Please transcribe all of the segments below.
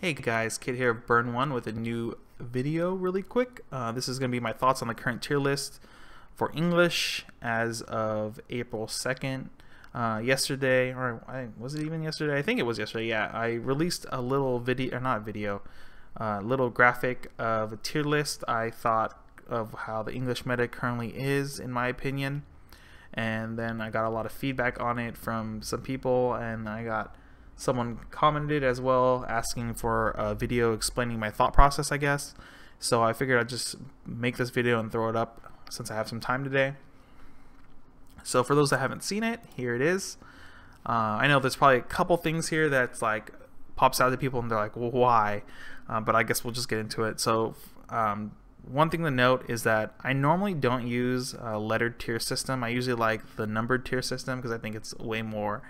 Hey guys, Kid here of Burn One with a new video really quick. This is going to be my thoughts on the current tier list for English as of April 2nd. Yesterday, or was it even yesterday? I think it was yesterday, yeah. I released a little video, or not video, little graphic of a tier list. I thought of how the English meta currently is, in my opinion. And then I got a lot of feedback on it from some people, and I got someone commented as well asking for a video explaining my thought process, I guess. So I figured I'd just make this video and throw it up since I have some time today. So for those that haven't seen it, here it is. I know there's probably a couple things here that's like pops out to people and they're like, well, why? But I guess we'll just get into it. So one thing to note is that I normally don't use a lettered tier system. I usually like the numbered tier system because I think it's way more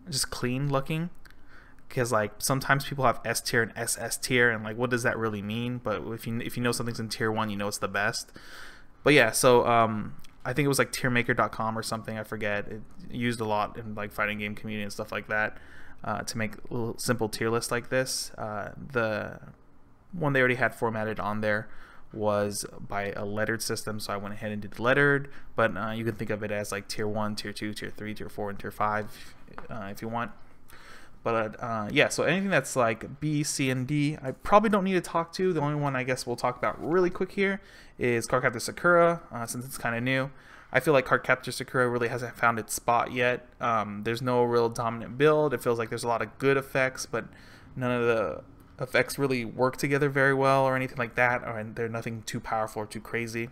just clean looking, because like sometimes people have S tier and SS tier, and like what does that really mean? But if you know something's in tier 1, you know it's the best. But yeah, so I think it was like tiermaker.com or something, I forget. It used a lot in like fighting game community and stuff like that to make a little simple tier list like this. The one they already had formatted on there was by a lettered system, so I went ahead and did lettered, but you can think of it as like tier 1, tier 2, tier 3, tier 4, and tier 5 if you want. But yeah, so anything that's like B, C, and D, I probably don't need to talk to. The only one I guess we'll talk about really quick here is Cardcaptor Sakura, since it's kind of new. I feel like Cardcaptor Sakura really hasn't found its spot yet. There's no real dominant build. It feels like there's a lot of good effects, but none of the effects really work together very well or anything like that, or they're nothing too powerful or too crazy.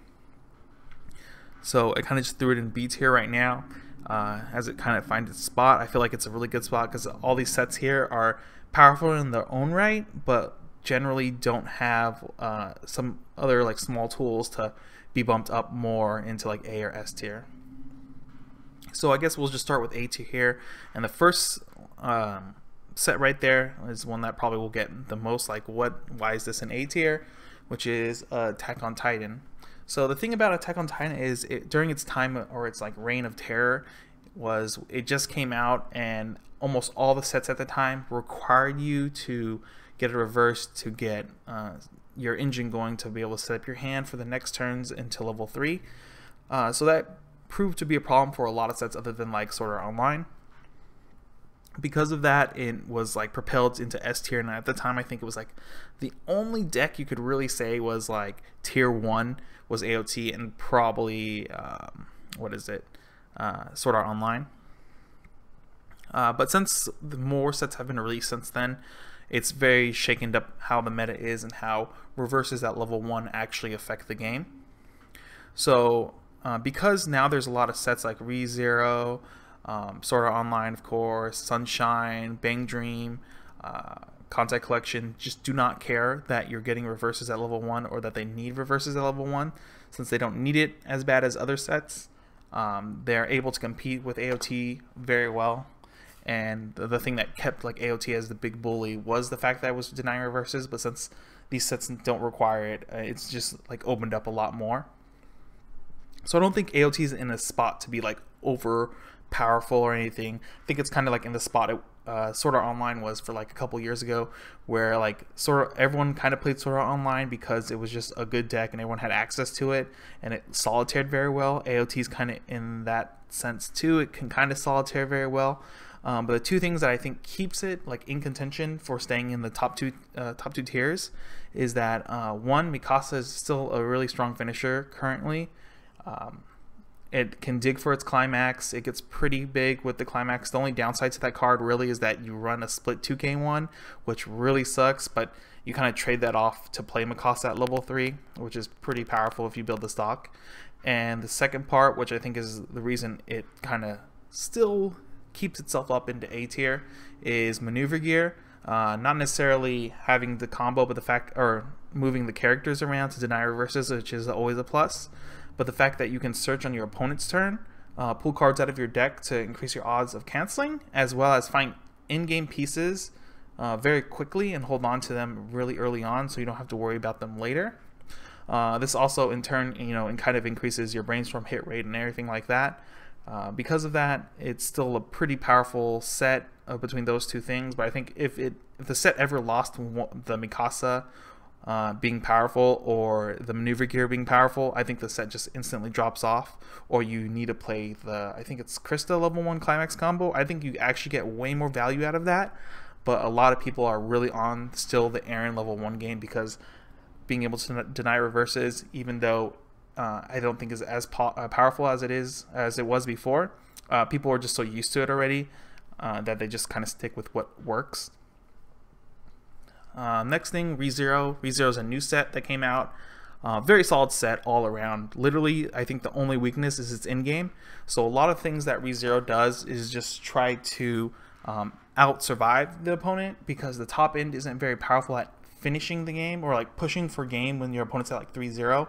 So I kind of just threw it in B tier right now as it kind of finds its spot. I feel like it's a really good spot because all these sets here are powerful in their own right, but generally don't have some other like small tools to be bumped up more into like A or S tier. So I guess we'll just start with A tier here, and the first set right there is one that probably will get the most like why is this an A tier, which is Attack on Titan. So the thing about Attack on Titan is during its time, or its like reign of terror, it just came out, and almost all the sets at the time required you to get a reverse to get your engine going to be able to set up your hand for the next turns into level 3. So that proved to be a problem for a lot of sets other than like Sora Online. Because of that, it was like propelled into S tier, and at the time I think it was like the only deck you could really say was like tier 1 was AOT, and probably Sword Art Online. But since the more sets have been released since then, it's very shaken up how the meta is and how reverses at level 1 actually affect the game. So because now there's a lot of sets like ReZero, Sword Art Online, of course, Sunshine, Bang Dream, Contact Collection, just do not care that you're getting reverses at level 1 or that they need reverses at level 1, since they don't need it as bad as other sets. They're able to compete with AOT very well, and the thing that kept like AOT as the big bully was the fact that it was denying reverses, but since these sets don't require it, it's just like opened up a lot more. So I don't think AOT is in a spot to be like over powerful or anything. I think it's kind of like in the spot Sword Art Online was for like a couple years ago, where like everyone kind of played Sword Art Online because it was just a good deck and everyone had access to it, and it solitaired very well. AOT is kind of in that sense too. It can kind of solitaire very well. But the two things that I think keeps it like in contention for staying in the top two tiers is that one, Mikasa is still a really strong finisher currently. It can dig for its climax. It gets pretty big with the climax. The only downside to that card really is that you run a split 2K one, which really sucks, but you kind of trade that off to play Mikasa at level 3, which is pretty powerful if you build the stock. And the second part, which I think is the reason it kind of still keeps itself up into A tier, is maneuver gear. Not necessarily having the combo, but the fact, or moving the characters around to deny reverses, which is always a plus. But the fact that you can search on your opponent's turn, pull cards out of your deck to increase your odds of canceling, as well as find in-game pieces very quickly and hold on to them really early on, so you don't have to worry about them later. This also, in turn, and kind of increases your brainstorm hit rate and everything like that. Because of that, it's still a pretty powerful set. between those two things. But I think if the set ever lost the Mikasa being powerful or the maneuver gear being powerful, I think the set just instantly drops off, or you need to play I think it's Krista level 1 climax combo. I think you actually get way more value out of that, but a lot of people are really on still the Aaron level 1 game because being able to deny reverses, even though I don't think is as powerful as it was before, people are just so used to it already that they just kind of stick with what works. Next thing, ReZero. ReZero is a new set that came out. Very solid set all around. Literally, I think the only weakness is its in-game. So a lot of things that ReZero does is just try to out-survive the opponent, because the top end isn't very powerful at finishing the game or like pushing for game when your opponent's at like 3-0.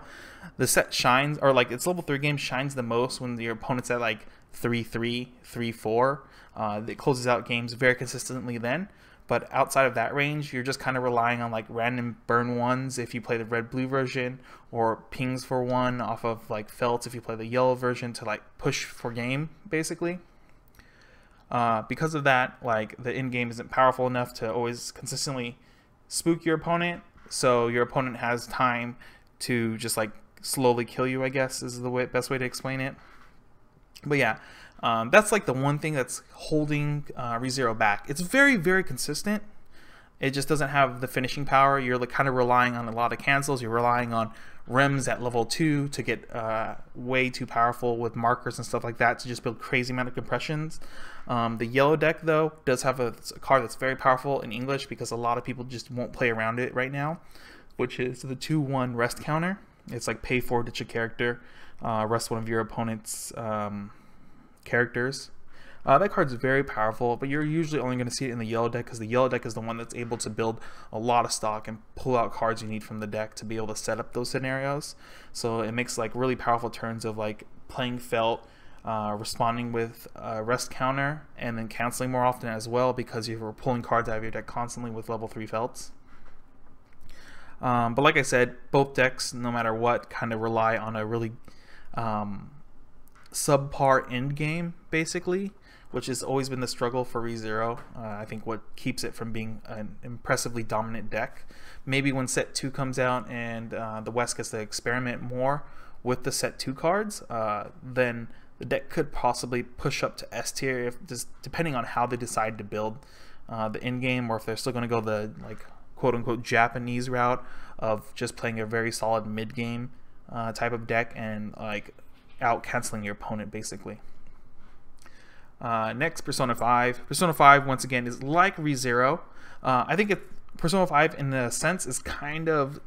The set shines, or like its level 3 game shines the most when your opponent's at like 3-3, 3-4. It closes out games very consistently then. But outside of that range, you're just kind of relying on like random burn ones if you play the red-blue version, or pings for one off of like felts if you play the yellow version to like push for game, basically. Because of that, like the in-game isn't powerful enough to always consistently spook your opponent, so your opponent has time to just like slowly kill you, I guess is the best way to explain it. But yeah, that's like the one thing that's holding ReZero back. It's very, very consistent. It just doesn't have the finishing power. You're like kind of relying on a lot of cancels. You're relying on Rems at level 2 to get way too powerful with markers and stuff like that to just build crazy amount of compressions. The yellow deck, though, does have a card that's very powerful in English because a lot of people just won't play around it right now, which is the 2-1 rest counter. It's like pay 4, ditch a character, rest one of your opponent's characters. That card's very powerful, but you're usually only going to see it in the yellow deck because the yellow deck is the one that's able to build a lot of stock and pull out cards you need from the deck to be able to set up those scenarios. So it makes like really powerful turns of like playing felt, responding with rest counter, and then canceling more often as well because you're pulling cards out of your deck constantly with level 3 felts. But like I said, both decks, no matter what, kind of rely on a really subpar end game, basically, which has always been the struggle for ReZero. I think what keeps it from being an impressively dominant deck. Maybe when set 2 comes out and the West gets to experiment more with the set 2 cards, then the deck could possibly push up to S tier, if just depending on how they decide to build the end game, or if they're still going to go the like quote unquote Japanese route of just playing a very solid mid game type of deck and like out canceling your opponent basically. Next, Persona 5. Persona 5 once again is like ReZero. I think Persona 5 in a sense is kind of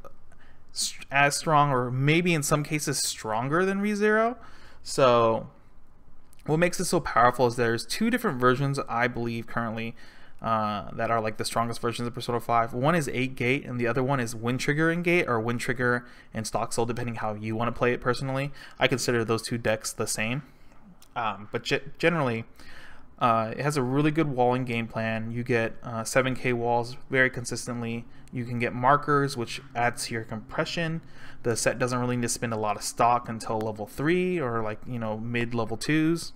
as strong, or maybe in some cases stronger than ReZero. So what makes it so powerful is there's 2 different versions, I believe, currently that are like the strongest versions of Persona 5. One is 8 gate and the other one is Wind Trigger and Gate, or Wind Trigger and Stock Soul, depending how you want to play it personally. I consider those 2 decks the same. But generally, it has a really good walling game plan. You get 7k walls very consistently. You can get markers, which adds to your compression. The set doesn't really need to spend a lot of stock until level 3 or like, you know, mid level 2s.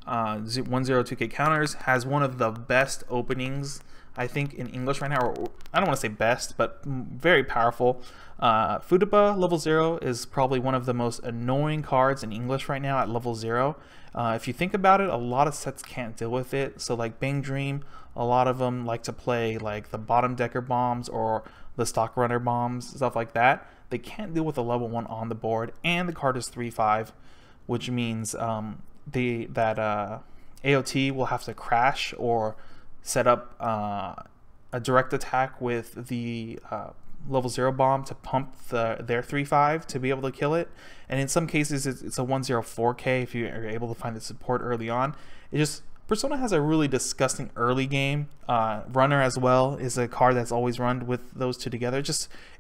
102k counters, has one of the best openings I think in English right now, or I don't want to say best, but very powerful. Futaba level 0 is probably one of the most annoying cards in English right now at level 0. If you think about it, a lot of sets can't deal with it. So like Bang Dream, a lot of them like to play like the bottom decker bombs or the stock runner bombs, stuff like that. They can't deal with a level 1 on the board, and the card is 3/5, which means AOT will have to crash or set up a direct attack with the level 0 bomb to pump their 3/5 to be able to kill it. And in some cases it's a 104k if you are able to find the support early on. Persona has a really disgusting early game. Runner as well is a card that's always run with those 2 together.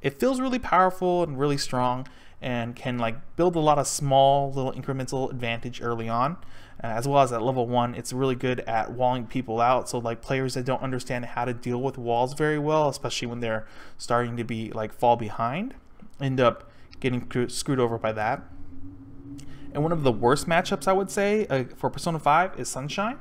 It feels really powerful and really strong, and can like build a lot of small little incremental advantage early on. As well as at level 1, it's really good at walling people out. So like players that don't understand how to deal with walls very well, especially when they're starting to be like fall behind, end up getting screwed over by that. And one of the worst matchups, I would say, for Persona 5 is Sunshine.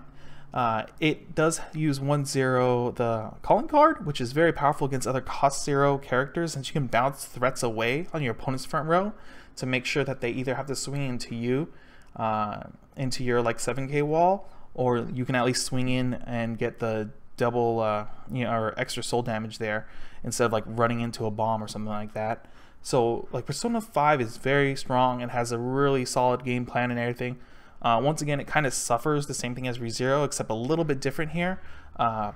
It does use 1/0 the calling card, which is very powerful against other cost 0 characters, since you can bounce threats away on your opponent's front row to make sure that they either have to swing into you, into your like 7k wall, or you can at least swing in and get the double or extra soul damage there instead of like running into a bomb or something like that. So like Persona 5 is very strong and has a really solid game plan and everything. Once again, it kind of suffers the same thing as ReZero, except a little bit different here.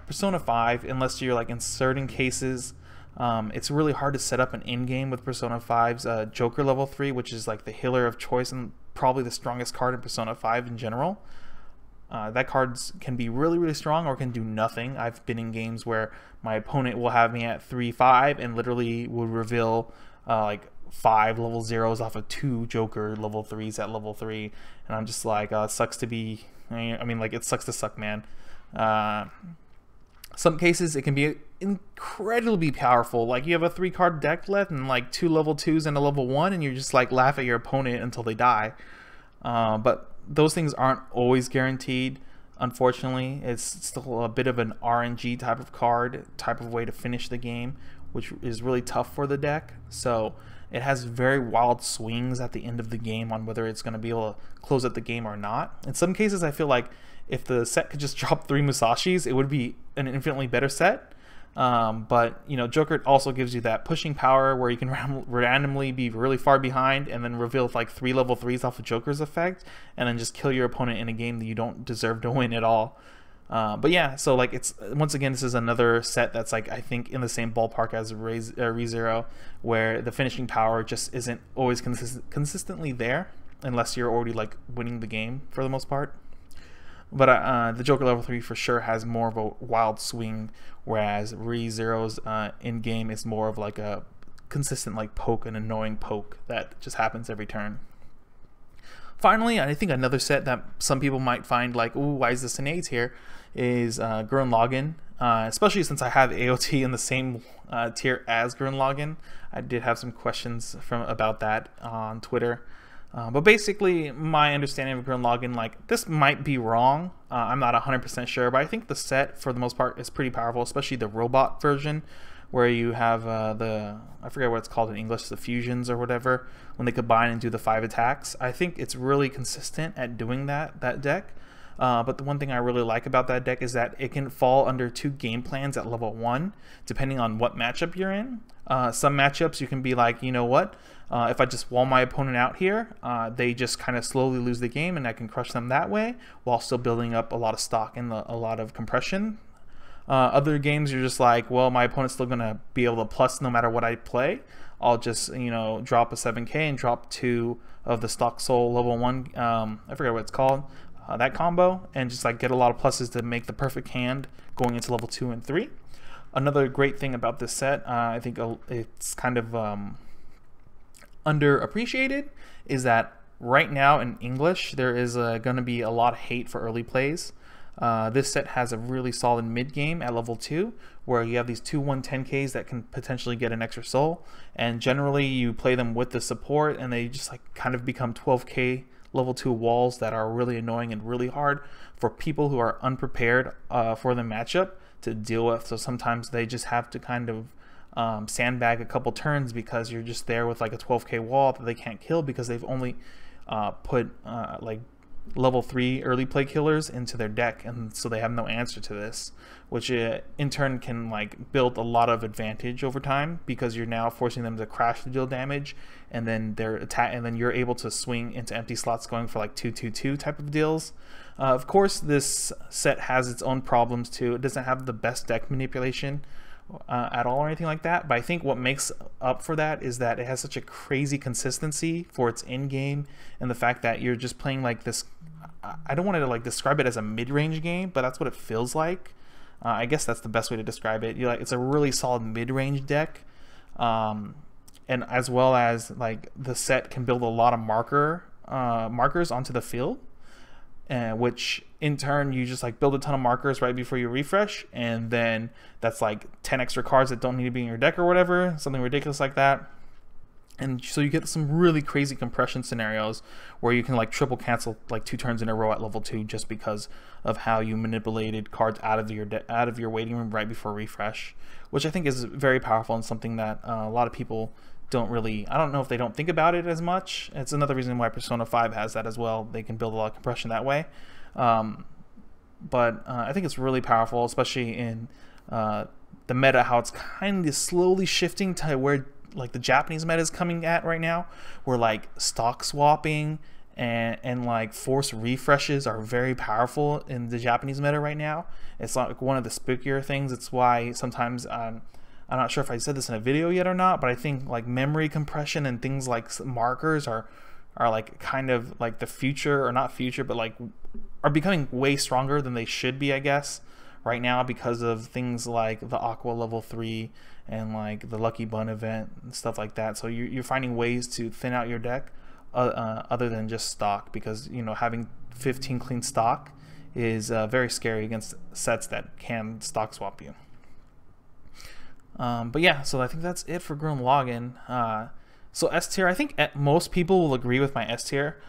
Persona 5, unless you're like in certain cases, it's really hard to set up an in-game with Persona 5's Joker level 3, which is like the healer of choice and probably the strongest card in Persona 5 in general. That card can be really strong or can do nothing. I've been in games where my opponent will have me at 3-5 and literally would reveal like 5 level 0s off of 2 Joker level 3s at level 3, and I'm just like, it sucks to be, I mean, like, it sucks to suck, man. Some cases it can be incredibly powerful, like you have a 3-card deck left and like 2 level 2s and a level 1, and you just like laugh at your opponent until they die. But those things aren't always guaranteed, unfortunately. It's still a bit of an RNG type of card, type of way to finish the game, which is really tough for the deck. So it has very wild swings at the end of the game on whether it's going to be able to close out the game or not. In some cases, I feel like if the set could just drop 3 Musashis, it would be an infinitely better set. But you know, Joker also gives you that pushing power where you can randomly be really far behind and then reveal like 3 level 3s off of Joker's effect, and then just kill your opponent in a game that you don't deserve to win at all. But yeah, so like, it's, once again, this is another set that's like, I think in the same ballpark as ReZero, where the finishing power just isn't always consistently there unless you're already like winning the game for the most part. But the Joker level 3 for sure has more of a wild swing, whereas ReZero's in-game is more of like a consistent like poke, an annoying poke that just happens every turn. Finally, I think another set that some people might find like, ooh, why is this an A tier, is Gurren Lagann, especially since I have AOT in the same tier as Gurren Lagann. I did have some questions about that on Twitter. But basically, my understanding of Gurren Lagann, like, this might be wrong. I'm not 100% sure, but I think the set, for the most part, is pretty powerful, especially the robot version, where you have I forget what it's called in English, the fusions or whatever, when they combine and do the 5 attacks. I think it's really consistent at doing that deck. But the one thing I really like about that deck is that it can fall under 2 game plans at level 1, depending on what matchup you're in. Some matchups you can be like, you know what, if I just wall my opponent out here, they just kind of slowly lose the game and I can crush them that way while still building up a lot of stock and a lot of compression. Other games you're just like, well, my opponent's still gonna be able to plus no matter what I play. I'll just, you know, drop a 7k and drop 2 of the stock soul level 1, I forget what it's called, that combo, and just like get a lot of pluses to make the perfect hand going into level 2 and 3. Another great thing about this set, I think it's kind of underappreciated, is that right now in English there is going to be a lot of hate for early plays. This set has a really solid mid game at level 2, where you have these 2 110ks that can potentially get an extra soul, and generally you play them with the support and they just like kind of become 12k level 2 walls that are really annoying and really hard for people who are unprepared for the matchup to deal with. So sometimes they just have to kind of sandbag a couple turns because you're just there with like a 12k wall that they can't kill because they've only put like level 3 early play killers into their deck, and so they have no answer to this, which in turn can like build a lot of advantage over time because you're now forcing them to crash to deal damage, and then their attack, and then you're able to swing into empty slots going for like 2/2/2 type of deals. Of course, this set has its own problems too. It doesn't have the best deck manipulation at all or anything like that, but I think what makes up for that is that it has such a crazy consistency for its end game, and the fact that you're just playing like this, I don't want to like describe it as a mid-range game, but that's what it feels like. I guess that's the best way to describe it. It's a really solid mid-range deck, and as well as like the set can build a lot of markers onto the field, which in turn you just like build a ton of markers right before you refresh, and then that's like 10 extra cards that don't need to be in your deck or whatever, something ridiculous like that. And so you get some really crazy compression scenarios where you can like triple cancel like 2 turns in a row at level 2 just because of how you manipulated cards out of your waiting room right before refresh, which I think is very powerful and something that a lot of people don't really, I don't know if they don't think about it as much. It's another reason why Persona 5 has that as well. They can build a lot of compression that way. But I think it's really powerful, especially in the meta, how it's kind of slowly shifting to where like the Japanese meta is coming at right now, where like stock swapping and like force refreshes are very powerful in the Japanese meta right now. It's like one of the spookier things. It's why sometimes I'm not sure if I said this in a video yet or not, but I think like memory compression and things like markers are like kind of like the future, or not future, but like are becoming way stronger than they should be, I guess, right now, because of things like the Aqua level 3 and like the Lucky Bun event and stuff like that. So you're finding ways to thin out your deck other than just stock, because you know, having 15 clean stock is very scary against sets that can stock swap you. But yeah, so I think that's it for Gurren Lagann. So S tier, I think most people will agree with my S tier.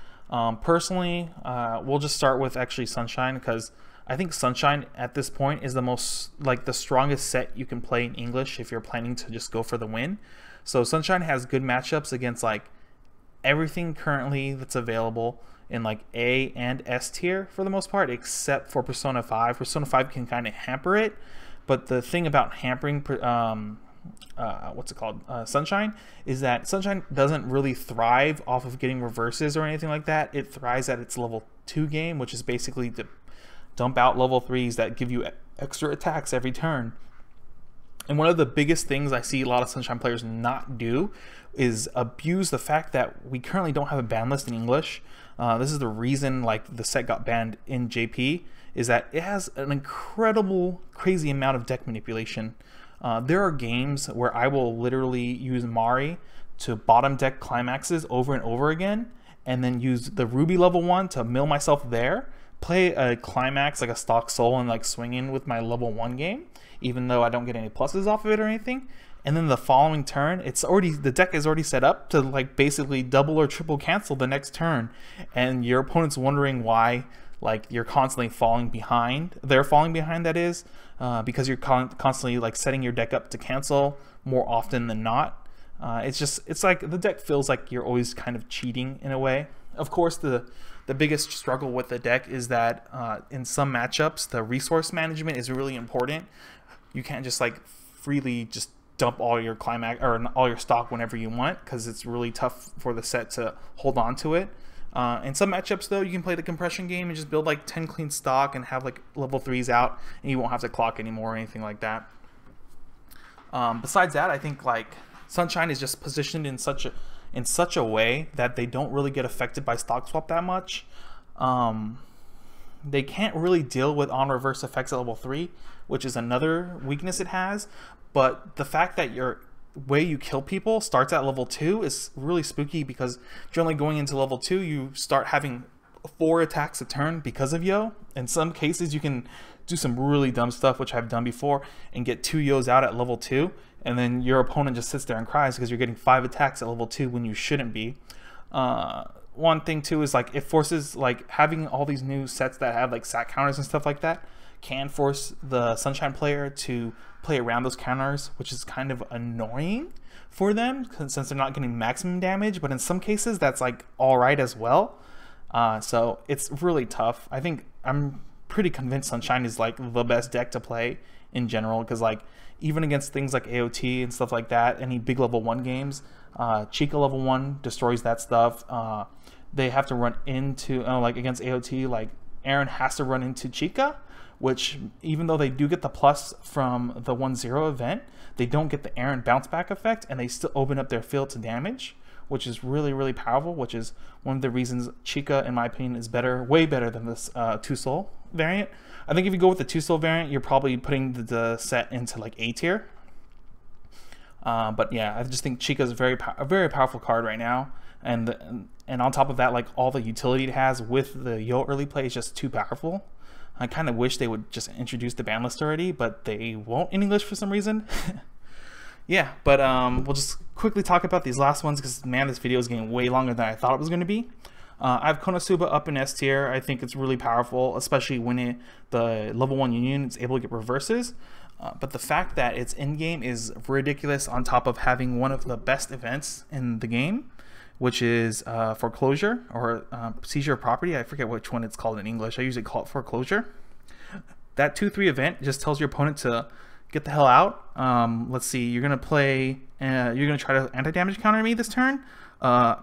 Personally, we'll just start with actually Sunshine, because I think Sunshine at this point is the most, like, the strongest set you can play in English if you're planning to just go for the win. So Sunshine has good matchups against like everything currently that's available in like A and S tier for the most part, except for Persona 5. Persona 5 can kind of hamper it, but the thing about hampering Sunshine is that Sunshine doesn't really thrive off of getting reverses or anything like that. It thrives at its level 2 game, which is basically to dump out level 3s that give you extra attacks every turn. And one of the biggest things I see a lot of Sunshine players not do is abuse the fact that we currently don't have a ban list in English. This is the reason like the set got banned in JP, is that it has an incredible, crazy amount of deck manipulation. There are games where I will literally use Mari to bottom deck climaxes over and over again, and then use the Ruby level 1 to mill myself there, play a climax like a stock soul and like swing in with my level 1 game, even though I don't get any pluses off of it or anything. And then the following turn, the deck is already set up to like basically double or triple cancel the next turn, and your opponent's wondering why like you're constantly falling behind. They're falling behind, that is, because you're constantly like setting your deck up to cancel more often than not. It's like the deck feels like you're always kind of cheating in a way. Of course, the biggest struggle with the deck is that in some matchups, the resource management is really important. You can't just like freely just dump all your climax or all your stock whenever you want, because it's really tough for the set to hold on to it. In some matchups though, you can play the compression game and just build like 10 clean stock and have like level 3s out, and you won't have to clock anymore or anything like that. Besides that, I think like Sunshine is just positioned in such a way that they don't really get affected by stock swap that much. They can't really deal with on reverse effects at level 3, which is another weakness it has. But the fact that your way you kill people starts at level 2 is really spooky, because generally going into level 2, you start having 4 attacks a turn because of Yo. In some cases, you can do some really dumb stuff, which I've done before, and get 2 Yos out at level 2, and then your opponent just sits there and cries because you're getting 5 attacks at level 2 when you shouldn't be. One thing too is like it forces, like having all these new sets that have like sat counters and stuff like that can force the Sunshine player to play around those counters, which is kind of annoying for them since they're not getting maximum damage, but in some cases that's like alright as well. So it's really tough. I think I'm pretty convinced Sunshine is like the best deck to play in general, because like even against things like AOT and stuff like that, any big level 1 games, Chica level 1 destroys that stuff. They have to run into like against AOT, like Aaron has to run into Chica, which even though they do get the plus from the 1-0 event, they don't get the Aaron bounce back effect, and they still open up their field to damage, which is really, really powerful, which is one of the reasons Chica, in my opinion, is better, way better than this 2-soul variant. I think if you go with the 2-soul variant, you're probably putting the set into like A tier. But yeah, I just think Chica is a very powerful card right now, and on top of that, like all the utility it has with the Yo early play is just too powerful. I kind of wish they would just introduce the ban list already, but they won't in English for some reason. Yeah, but we'll just quickly talk about these last ones because, man, this video is getting way longer than I thought it was going to be. I have Konosuba up in S tier. I think it's really powerful, especially when the level 1 union is able to get reverses. But the fact that it's in-game is ridiculous, on top of having one of the best events in the game, which is foreclosure or seizure of property. I forget which one it's called in English. I usually call it foreclosure. That 2-3 event just tells your opponent to get the hell out. Let's see, you're going to play, you're going to try to anti-damage counter me this turn.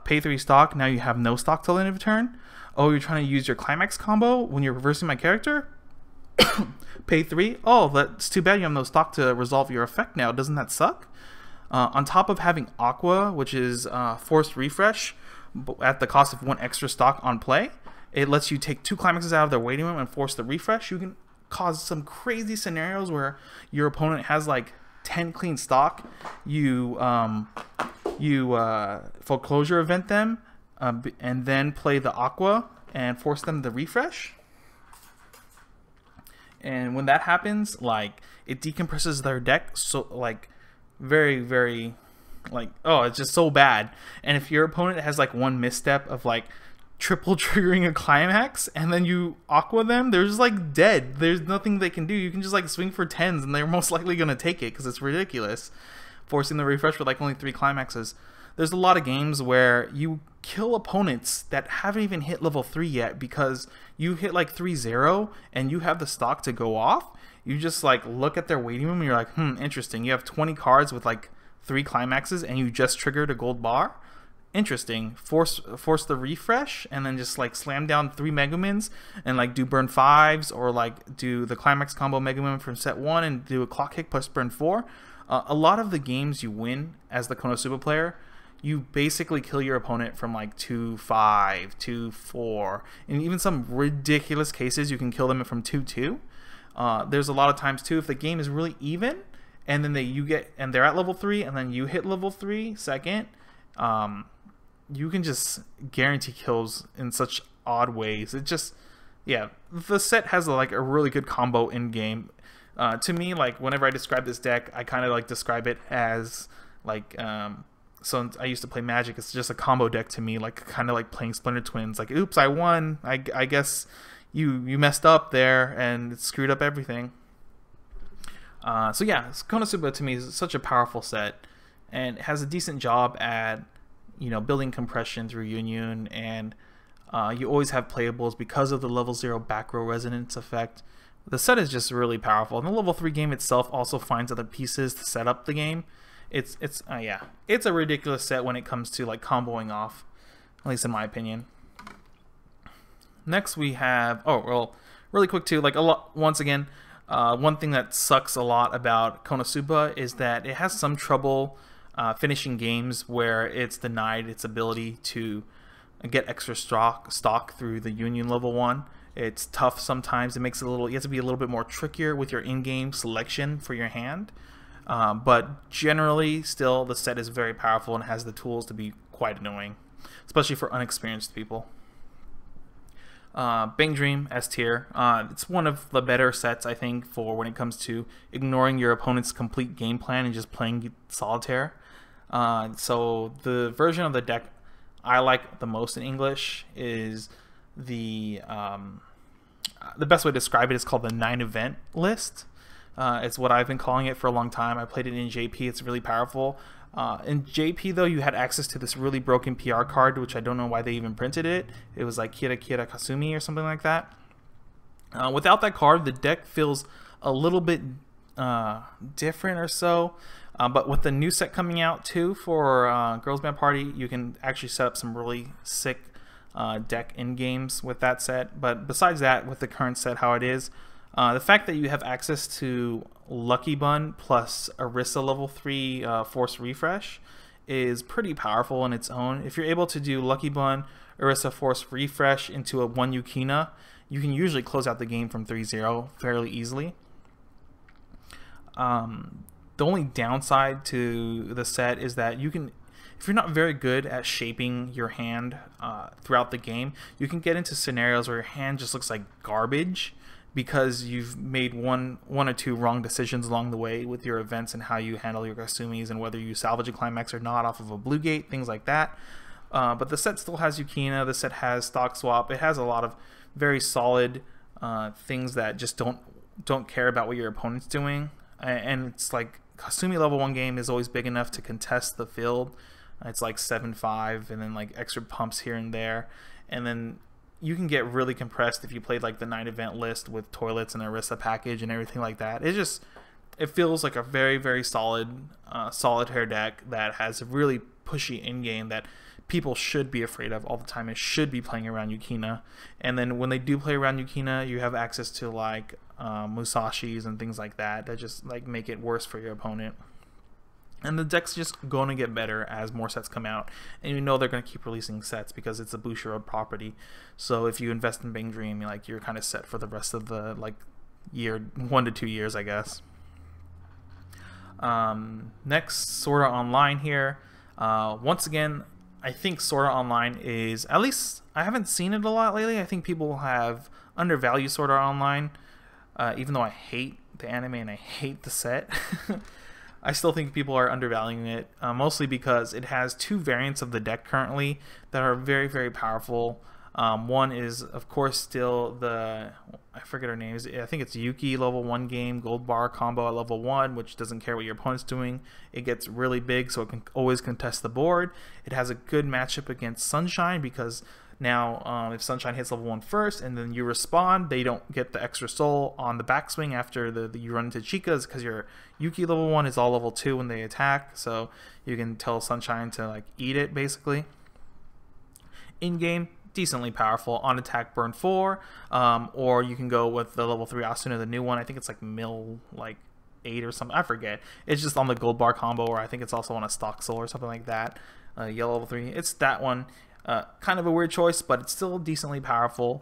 Pay 3 stock, now you have no stock till the end of the turn. Oh, you're trying to use your climax combo when you're reversing my character? Pay 3. Oh, that's too bad you have no stock to resolve your effect now. Doesn't that suck? On top of having Aqua, which is forced refresh at the cost of 1 extra stock on play, it lets you take 2 climaxes out of their waiting room and force the refresh. You can cause some crazy scenarios where your opponent has like 10 clean stock. You foreclosure event them and then play the Aqua and force them to refresh. And when that happens, like, it decompresses their deck so, like, very, very, like, oh, it's just so bad. And if your opponent has like 1 misstep of like triple triggering a climax and then you Aqua them, they're just like dead. There's nothing they can do. You can just like swing for 10s and they're most likely gonna take it because it's ridiculous, forcing the refresh with like only 3 climaxes. There's a lot of games where you kill opponents that haven't even hit level 3 yet because you hit like 3-0 and you have the stock to go off. You just like look at their waiting room and you're like, interesting. You have 20 cards with like 3 climaxes and you just triggered a gold bar. Interesting. Force the refresh and then just like slam down 3 Megumins and like do burn 5s, or like do the climax combo Megumin from set 1 and do a clock kick plus burn 4. A lot of the games you win as the Konosuba player, you basically kill your opponent from like 2-5, 2-4, and even some ridiculous cases you can kill them from 2-2. There's a lot of times too, if the game is really even and then they're at level 3 and then you hit level 3 second, you can just guarantee kills in such odd ways. It just, yeah, the set has like a really good combo in game. To me, like whenever I describe this deck, I kind of like describe it as like, so I used to play Magic. It's just a combo deck to me, like kind of like playing Splinter Twins. Like, oops, I won. I guess you messed up there and it screwed up everything. So yeah, Konosuba to me is such a powerful set, and it has a decent job at, you know, building compression through Union, and you always have playables because of the level 0 back row resonance effect. The set is just really powerful, and the level 3 game itself also finds other pieces to set up the game. It's a ridiculous set when it comes to like comboing off, at least in my opinion. Next we have, oh well, really quick too, like once again, one thing that sucks a lot about Konosuba is that it has some trouble finishing games where it's denied its ability to get extra stock through the Union level 1. It's tough sometimes. It makes it you have to be a little bit more trickier with your in-game selection for your hand. But generally, still, the set is very powerful and has the tools to be quite annoying, especially for unexperienced people. Bang Dream S tier. It's one of the better sets, I think, for when it comes to ignoring your opponent's complete game plan and just playing solitaire. So the version of the deck I like the most in English is the best way to describe it is called the 9 event list. It's what I've been calling it for a long time. I played it in JP. It's really powerful. In JP, though, you had access to this really broken PR card, which I don't know why they even printed it. It was like Kira Kira Kasumi or something like that. Without that card, the deck feels a little bit different or so. But with the new set coming out, too, for Girls Band Party, you can actually set up some really sick deck in games with that set. But besides that, with the current set how it is, the fact that you have access to Lucky Bun plus Orisa level 3 Force Refresh is pretty powerful in its own. If you're able to do Lucky Bun, Orisa Force Refresh into a 1 Yukina, you can usually close out the game from 3-0 fairly easily. The only downside to the set is that you can, if you're not very good at shaping your hand throughout the game, you can get into scenarios where your hand just looks like garbage because you've made one or two wrong decisions along the way with your events and how you handle your Kasumis and whether you salvage a climax or not off of a blue gate, things like that. But the set still has Yukina. The set has stock swap. It has a lot of very solid things that just don't care about what your opponent's doing. And it's like Kasumi level 1 game is always big enough to contest the field. It's like 7-5 and then like extra pumps here and there. And then you can get really compressed if you played like the 9 event list with toilets and Arisa package and everything like that. It feels like a very, very solid solitaire deck that has a really pushy in game that people should be afraid of all the time and should be playing around Yukina. And then when they do play around Yukina, you have access to like Musashis and things like that just like make it worse for your opponent. And the deck's just going to get better as more sets come out. And you know they're going to keep releasing sets because it's a Bushiroad property. So if you invest in Bang Dream, you're kind of set for the rest of the year, 1 to 2 years, I guess. Next, Sora Online here. Once again, I think Sora Online is, at least I haven't seen it a lot lately. I think people have undervalued Sora Online, even though I hate the anime and I hate the set. I still think people are undervaluing it, mostly because it has 2 variants of the deck currently that are very, very powerful. One is, of course, still I forget her name. I think it's Yuki level 1 game, gold bar combo at level 1, which doesn't care what your opponent's doing. It gets really big, so it can always contest the board. It has a good matchup against Sunshine because now if Sunshine hits level 1 first and then you respond, they don't get the extra soul on the backswing after you run into Chicas because your Yuki level 1 is all level 2 when they attack, so you can tell Sunshine to eat it basically. In game, decently powerful. On attack, burn 4, or you can go with the level 3 Asuna, the new one. I think it's Mill 8 or something. I forget. It's just on the gold bar combo, or I think it's also on a stock soul or something like that. Yellow level 3. It's that one. Kind of a weird choice, but it's still decently powerful.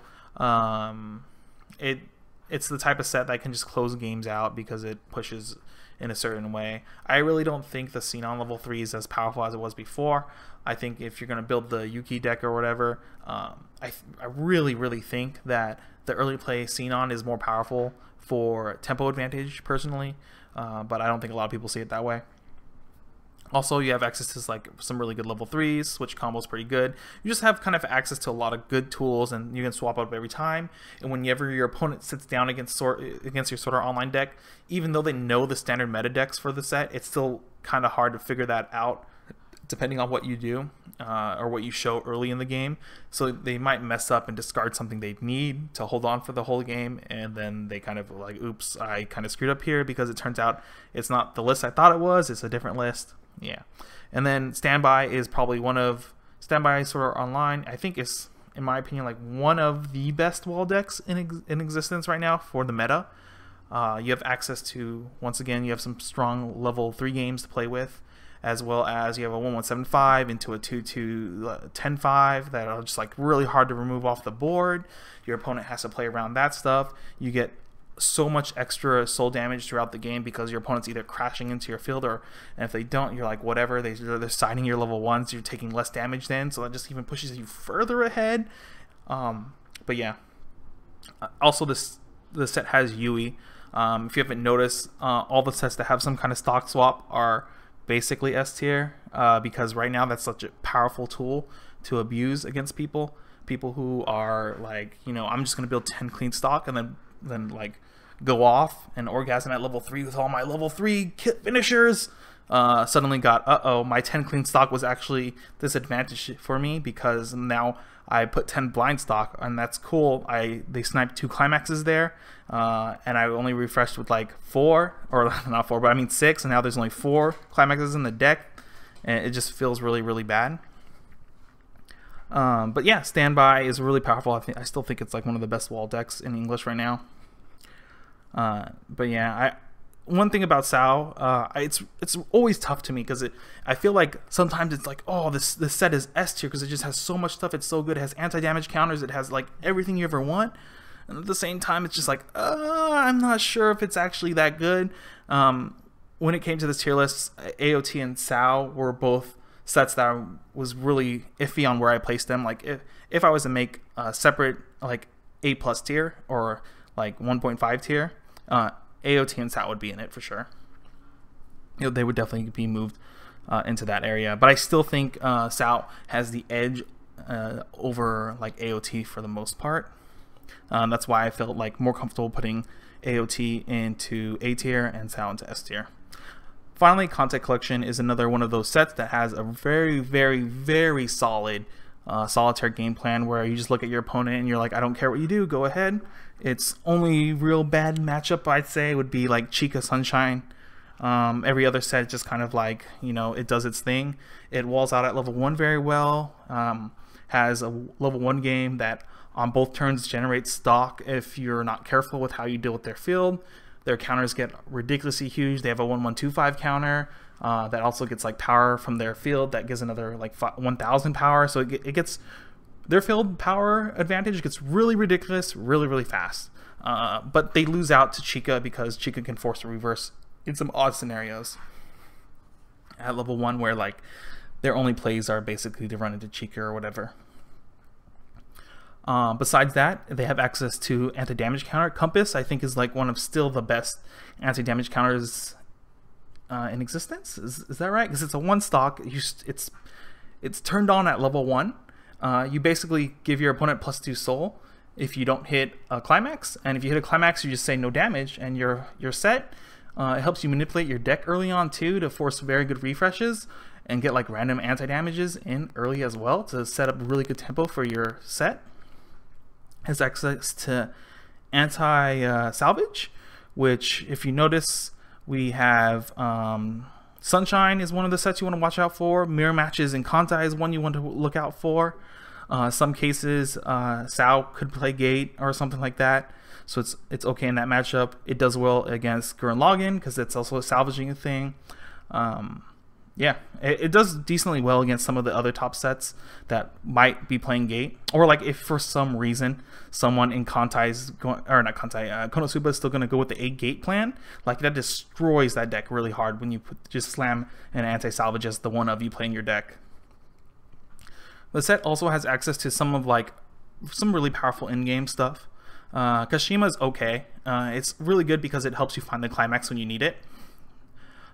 It's the type of set that can just close games out because it pushes in a certain way. I really don't think the Xenon level 3 is as powerful as it was before. I think if you're going to build the Yuki deck or whatever, I really, really think that the early play Xenon is more powerful for tempo advantage, personally, but I don't think a lot of people see it that way. Also, you have access to some really good level 3s, switch combos pretty good. You just have kind of access to a lot of good tools, and you can swap up every time. And whenever your opponent sits down against your Sora Online deck, even though they know the standard meta decks for the set, it's still kind of hard to figure that out depending on what you do or what you show early in the game. So they might mess up and discard something they need to hold on for the whole game, and then they kind of oops, I kind of screwed up here because it turns out it's not the list I thought it was, it's a different list. Yeah. And then Standby is probably Standby Sora Online, I think is, in my opinion, one of the best wall decks in existence right now for the meta. You have access to, once again, you have some strong level 3 games to play with, as well as you have a 1-1-7-5 into a 2-2-10-5 that are just really hard to remove off the board. Your opponent has to play around that stuff. You get so much extra soul damage throughout the game because your opponent's either crashing into your field, and if they don't, you're whatever, they're siding your level 1s, you're taking less damage then, so that just even pushes you further ahead. But yeah, also the set has Yui. If you haven't noticed, all the sets that have some kind of stock swap are basically S tier, because right now that's such a powerful tool to abuse against people who are I'm just gonna build 10 clean stock and then go off and orgasm at level 3 with all my level 3 kit finishers. Suddenly got, my 10 clean stock was actually disadvantaged for me because now I put 10 blind stock, and that's cool. They sniped 2 climaxes there, and I only refreshed with 4, or not 4, but I mean 6, and now there's only 4 climaxes in the deck, and it just feels really, really bad. But yeah, Standby is really powerful. I still think it's one of the best wall decks in English right now. But yeah, one thing about Sao, it's always tough to me because I feel like sometimes it's oh, this set is S tier because it just has so much stuff. It's so good. It has anti-damage counters. It has everything you ever want. And at the same time, it's just I'm not sure if it's actually that good. When it came to this tier list, AOT and Sao were both sets that I was really iffy on where I placed them. If I was to make a separate A+ tier or like 1.5 tier, AOT and SAO would be in it for sure. They would definitely be moved into that area. But I still think SAO has the edge over like AOT for the most part. That's why I felt like more comfortable putting AOT into A tier and SAO into S tier. Finally, Content Collection is another one of those sets that has a very, very, very solid solitaire game plan where you just look at your opponent and you're like, I don't care what you do, go ahead. Its only real bad matchup, I'd say, would be like Chica Sunshine. Every other set just kind of like, you know, it does its thing. It walls out at level 1 very well. Has a level 1 game that on both turns generates stock if you're not careful with how you deal with their field. Their counters get ridiculously huge. They have a 1125 counter that also gets like power from their field that gives another like 1000 power. So it gets their field power advantage gets really ridiculous, really fast. But they lose out to Chica because Chica can force a reverse in some odd scenarios at level 1 where like their only plays are basically to run into Chica or whatever. Besides that, they have access to anti-damage counter. Compass, I think, is like one of still the best anti-damage counters in existence. Is that right? Because it's a 1 stock. It's turned on at level 1. You basically give your opponent +2 soul if you don't hit a climax, and if you hit a climax, you just say no damage, and you're set. It helps you manipulate your deck early on too to force very good refreshes and get like random anti-damages in early as well to set up really good tempo for your set. Has access to anti-salvage, which if you notice, we have Sunshine is one of the sets you want to watch out for. Mirror matches and Kantai is one you want to look out for. Some cases, SAO could play Gate or something like that, so it's okay in that matchup. It does well against Gurren Lagann because it's also a salvaging thing. Yeah, it does decently well against some of the other top sets that might be playing Gate, or like if for some reason someone in Kantai's going, or not Kantai, Konosuba is still going to go with the 8 Gate plan, like that destroys that deck really hard when you just slam an anti-salvage as the one of you playing your deck. The set also has access to some really powerful in-game stuff. Kashima is okay. It's really good because it helps you find the climax when you need it.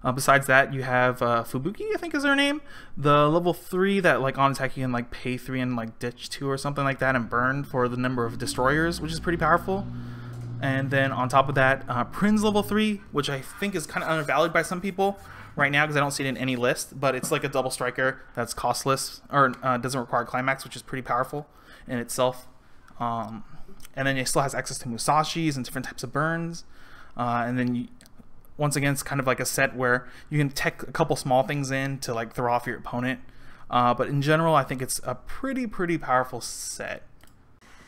Besides that, you have Fubuki, I think is her name, the level 3 that like on attack you can like pay 3 and like ditch 2 or something like that and burn for the number of destroyers, which is pretty powerful. And then on top of that, Prin's level 3, which I think is kind of undervalued by some people right now because I don't see it in any list, but it's like a double striker that's costless or doesn't require climax, which is pretty powerful in itself. And then it still has access to Musashis and different types of burns. And then once again, it's kind of like a set where you can tech a couple small things in to like throw off your opponent. But in general, I think it's a pretty powerful set.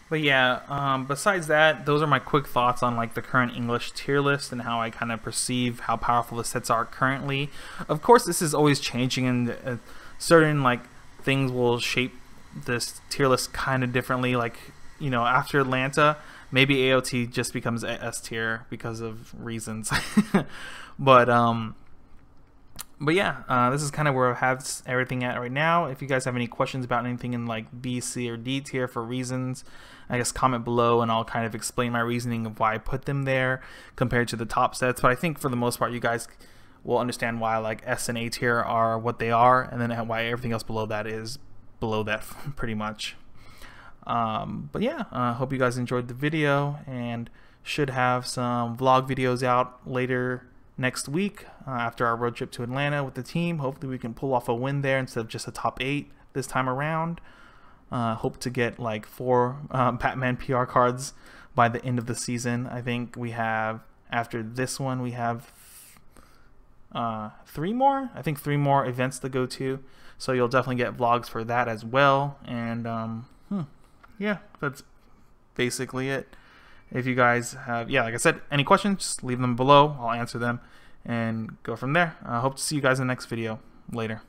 But yeah, besides that, those are my quick thoughts on like the current English tier list and how I kind of perceive how powerful the sets are currently. Of course, this is always changing, and certain like things will shape this tier list kind of differently. Like, you know, after Atlanta, maybe AOT just becomes S tier because of reasons. but yeah, this is kind of where I have everything at right now. If you guys have any questions about anything in like B, C, or D tier for reasons, I guess comment below and I'll kind of explain my reasoning of why I put them there compared to the top sets. But I think for the most part, you guys will understand why like S and A tier are what they are, and then why everything else below that is below that pretty much. But yeah, hope you guys enjoyed the video, and should have some vlog videos out later next week after our road trip to Atlanta with the team. Hopefully we can pull off a win there instead of just a top 8 this time around. Hope to get like 4 Batman PR cards by the end of the season. I think we have, after this one, we have 3 more. I think 3 more events to go to, so you'll definitely get vlogs for that as well. And yeah, that's basically it. If you guys have, like I said, any questions, just leave them below. I'll answer them and go from there. I hope to see you guys in the next video. Later.